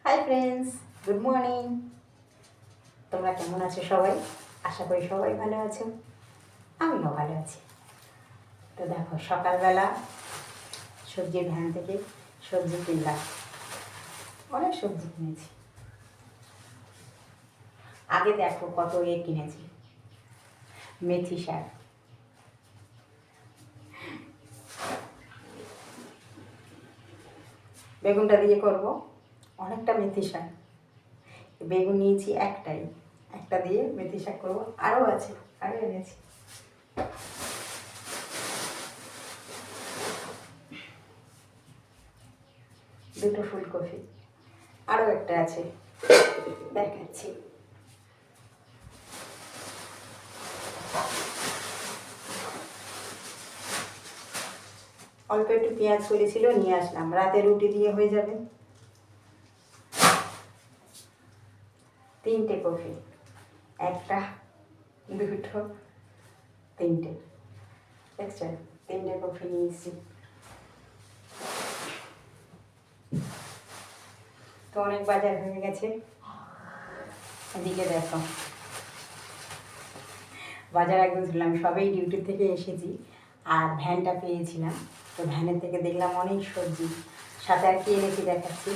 Hi friends, good morning. তোমরা কেমন আছো সবাই? আশা করি সবাই ভালো আছো, আমিও ভালো আছি। তো দেখো, সকালবেলা সবজির ভ্যান থেকে সবজি কিনলাম, অনেক সবজি কিনেছি। আগে দেখো কত কিনেছি, মেথি শাক, বেগুনটা দিয়ে করব অনেকটা মেথি শাক। বেগুন নিয়েছি একটাই, একটা দিয়ে মেথি শাক করবো। আরও আছে, আরও এনেছি। দুটো ফুলকপি, আরও একটা আছে, দেখাচ্ছি। অল্প একটু পেঁয়াজ করেছিল, নিয়ে আসলাম, রাতে রুটি দিয়ে হয়ে যাবে। 3টে কফি, একটা, দুটো, 3টে, দেখছো? 3টে কফি নিয়েছি। তো অনেক বাজার হয়ে গেছে। এদিকে দেখো, বাজার একদম ছিলাম, সবেই ডিউটি থেকে এসেছি আর ভ্যানটা পেয়েছিলাম। তো ভ্যানের থেকে দেখলাম অনেক সবজি, সাথে আর কি এনেছি দেখাচ্ছি।